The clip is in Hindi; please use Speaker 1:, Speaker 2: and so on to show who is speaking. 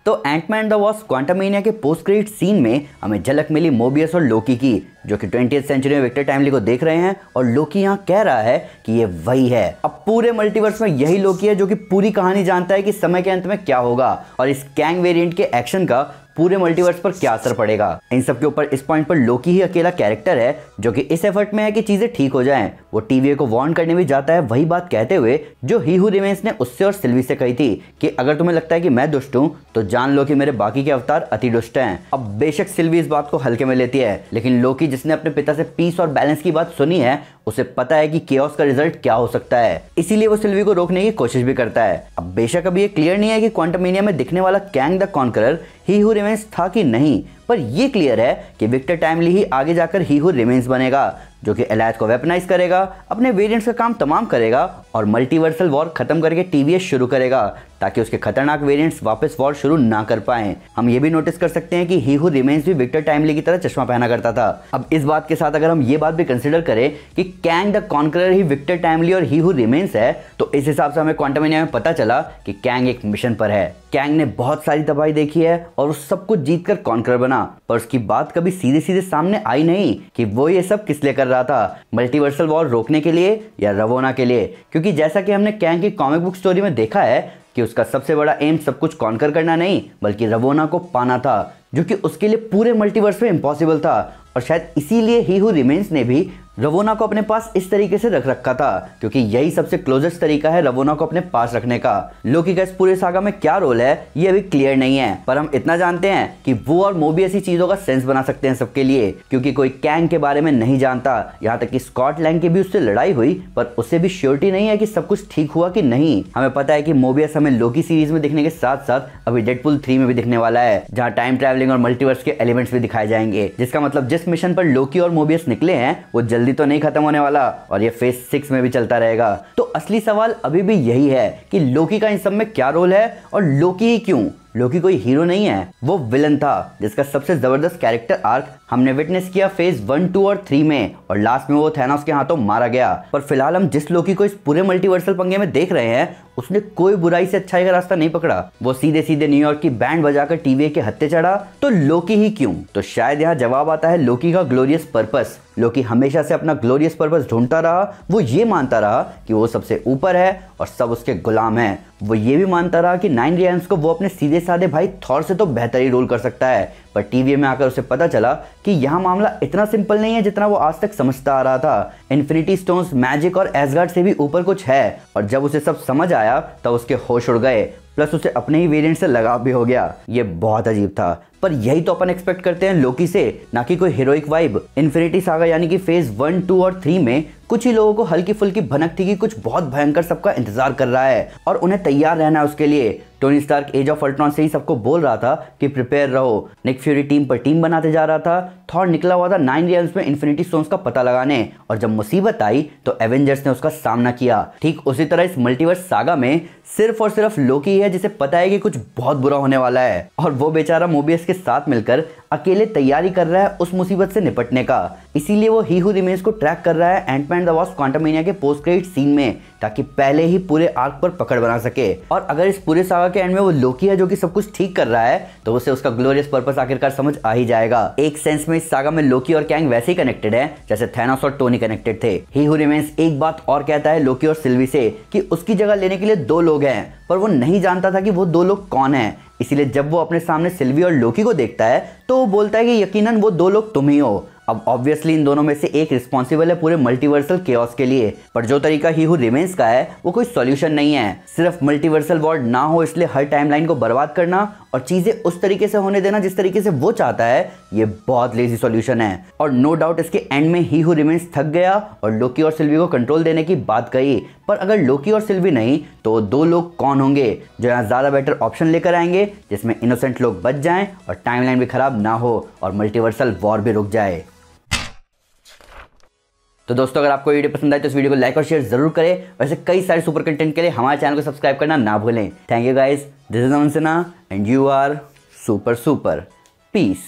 Speaker 1: तो एंटमैन द वॉस्प क्वांटममेनिया के पोस्ट क्रेडिट सीन में हमें झलक मिली मोबियस और लोकी की, जो कि 20th सेंचुरी में विक्टर टाइमली को देख रहे हैं और लोकी यहाँ कह रहा है कि ये वही है। अब पूरे मल्टीवर्स में यही लोकी है जो कि पूरी कहानी जानता है कि समय के अंत में क्या होगा और इस कैंग वेरिएंट के एक्शन का पूरे मल्टीवर्स पर क्या असर पड़ेगा। इन सब के ऊपर इस पॉइंट पर लोकी ही अकेला कैरेक्टर है जो कि इस एफर्ट में है कि चीजें ठीक हो जाएं। वो TVA को वार्न करने भी जाता है, वही बात कहते हुए जो ही हू रिमेन्स ने उससे और सिल्वी से कही थी कि अगर तुम्हें लगता है कि मैं दुष्ट हूं तो जान लो कि मेरे बाकी के अवतार अति दुष्ट हैं। अब बेशक सिल्वी इस बात को हल्के में लेती है, लेकिन लोकी जिसने अपने पिता से पीस और बैलेंस की बात सुनी है उसे पता है कि केओस का रिजल्ट क्या हो सकता है, इसीलिए वो सिल्वी को रोकने की कोशिश भी करता है। अब बेशक अभी ये क्लियर नहीं है कि क्वांटममेनिया में दिखने वाला Kang the conqueror he who remains था कि नहीं, पर ये क्लियर है कि विक्टर टाइमली ही आगे जाकर ही हू रिमेन्स बनेगा, जो कि एलायत को वेपनाइज करेगा, अपने वेरिएंट्स का काम तमाम करेगा और मल्टीवर्सल वॉर खत्म करके TVA शुरू करेगा ताकि उसके खतरनाक वेरिएंट्स वापस वॉर शुरू ना कर पाएं। हम ये भी नोटिस कर सकते हैं कि ही हू रिमेन्स भी विक्टर टाइमली की तरह चश्मा पहना करता था। अब इस बात के साथ अगर हम ये बात भी कंसिडर करें कि कैंग द कॉन्करर ही विक्टर टाइमली और ही हू रिमेन्स है, तो इस हिसाब से हमें क्वांटममेनिया में पता चला कि कैंग एक मिशन पर है। कैंग ने बहुत सारी तबाही देखी है और उस सब कुछ जीतकर कॉन्करर बना, पर उसकी बात कभी सीधे सीधे सामने आई नहीं कि वो ये सब किस लिए कर रहा था, मल्टीवर्सल वॉर रोकने के लिए या रवोना के लिए। क्योंकि जैसा कि हमने कैंग की कॉमिक बुक स्टोरी में देखा है कि उसका सबसे बड़ा एम सब कुछ कॉन्कर करना नहीं बल्कि रवोना को पाना था, जो कि उसके लिए पूरे मल्टीवर्स में इम्पॉसिबल था। और शायद इसीलिए ही हू रिमेन्स ने भी रवोना को अपने पास इस तरीके से रख रखा था, क्योंकि यही सबसे क्लोजेस्ट तरीका है रवोना को अपने पास रखने का। लोकी का इस पूरे सागा में क्या रोल है ये अभी क्लियर नहीं है, पर हम इतना जानते हैं कि वो और मोबियस ही चीजों का सेंस बना सकते हैं सबके लिए, क्योंकि कोई कैंग के बारे में नहीं जानता। यहाँ तक कि स्कॉट लैंग की भी उससे लड़ाई हुई पर उससे भी श्योरिटी नहीं है कि सब कुछ ठीक हुआ कि नहीं। हमें पता है कि मोबियस हमें लोकी सीरीज में दिखने के साथ साथ अभी डेडपुल 3 में भी दिखने वाला है, जहाँ टाइम ट्रैवलिंग और मल्टीवर्स के एलिमेंट्स भी दिखाए जाएंगे, जिसका मतलब जिस मिशन पर लोकी और मोबियस निकले हैं वो जल्दी तो नहीं खत्म होने वाला और ये फेज 6 में भी चलता रहेगा। तो असली सवाल अभी भी यही है कि लोकी का इन सब में क्या रोल है और लोकी ही क्यों। लोकी कोई हीरो नहीं है, वो विलन था जिसका सबसे जबरदस्त कैरेक्टर आर्क हमने विटनेस किया फेज 1, 2 और 3 में, और लास्ट में वो थैनोस के हाथों मारा गया। पर फिलहाल हम जिस लोकी को इस पूरे मल्टीवर्सल पंगे में देख रहे हैं उसने कोई बुराई से अच्छाई का रास्ता नहीं पकड़ा। वो सीधे सीधे न्यूयॉर्क की बैंड बजाकर TVA के हत्थे चढ़ा, तो लोकी ही क्यों? तो शायद यहाँ जवाब आता है लोकी का ग्लोरियस पर्पस। लोकी हमेशा से अपना ग्लोरियस पर्पस ढूंढता रहा। वो ये मानता रहा कि वो सबसे ऊपर है और सब उसके गुलाम हैं। वो ये भी मानता रहा कि 9 रियल्स को वो अपने सीधे साधे भाई थॉर से तो बेहतर ही रूल कर सकता है। पर TVA में आकर उसे पता चला कि यहाँ मामला इतना सिंपल नहीं है जितना वो आज तक समझता आ रहा था। इन्फिनिटी स्टोन्स, मैजिक और एसगार्ड से भी ऊपर कुछ है, और जब उसे सब समझ आया तब उसके होश उड़ गए, प्लस उसे अपने ही वेरिएंट से लगाव भी हो गया। ये बहुत अजीब था, पर यही तो अपन एक्सपेक्ट करते हैं लोकी से, ना कि कोई हीरोइक वाइब। इन्फिनिटी सागा यानी कि फेज 1, 2 और 3 में कुछ ही लोगों को हल्की फुल्की भनक थी कि कुछ बहुत भयंकर सबका इंतजार कर रहा है और उन्हें तैयार रहना है उसके लिए। Tony Stark age of Ultron से ही सबको बोल रहा था कि प्रिपेयर रहो। निक फ्यूरी टीम पर टीम बनाते जा रहा था। थॉर निकला हुआ था 9 रियल्स में इन्फिनिटी स्टोन्स का पता लगाने, और जब मुसीबत आई तो एवेंजर्स ने उसका सामना किया। ठीक उसी तरह इस मल्टीवर्स सागा में सिर्फ और सिर्फ लोकी है जिसे पता है कि कुछ बहुत बुरा होने वाला है, और वो बेचारा मोबियस के साथ मिलकर अकेले तैयारी कर रहा है उस मुसीबत से निपटने का। इसीलिए वो ही हू रिमेन्स को ट्रैक कर रहा है एंटमैन द वॉस्प क्वांटममेनिया के पोस्ट क्रेडिट सीन में, ताकि पहले ही पूरे आर्क पर पकड़ बना सके। और अगर इस पूरे सागा के एंड में वो लोकी है जो कि सब कुछ ठीक कर रहा है, तो उसे उसका ग्लोरियस पर्पस आखिरकार समझ आ ही जाएगा। एक सेंस में इस सागा में लोकी और कैंग वैसे ही कनेक्टेड है जैसे थैनोस और टोनी कनेक्टेड थे। ही हू रिमेन्स एक बात और कहता है लोकी और सिल्वी से कि उसकी जगह लेने के लिए 2 लोग हैं, पर वो नहीं जानता था कि वो 2 लोग कौन हैं। इसीलिए जब वो अपने सामने सिल्वी और लोकी को देखता है तो वो बोलता है कि यकीनन वो 2 लोग तुम ही हो। अब ऑब्वियसली इन दोनों में से एक रिस्पॉन्सिबल है पूरे मल्टीवर्सल केओस के लिए, पर जो तरीका ही हू रिमेन्स का है वो कोई सॉल्यूशन नहीं है। सिर्फ मल्टीवर्सल वॉर ना हो इसलिए हर टाइमलाइन को बर्बाद करना और चीजें उस तरीके से होने देना जिस तरीके से वो चाहता है, ये बहुत लेजी सॉल्यूशन है। और नो डाउट इसके एंड में ही हू रिमेन्स थक गया और लोकी और सिल्वी को कंट्रोल देने की बात कही, पर अगर लोकी और सिल्वी नहीं तो 2 लोग कौन होंगे जो यहाँ ज्यादा बेटर ऑप्शन लेकर आएंगे, जिसमें इनोसेंट लोग बच जाएं और टाइमलाइन भी खराब ना हो और मल्टीवर्सल वॉर भी रुक जाए। तो दोस्तों अगर आपको वीडियो पसंद आए तो इस वीडियो को लाइक और शेयर जरूर करें। वैसे कई सारे सुपर कंटेंट के लिए हमारे चैनल को सब्सक्राइब करना ना भूलें। Thank you guys, this is Aman Sinha and you are super. Piece.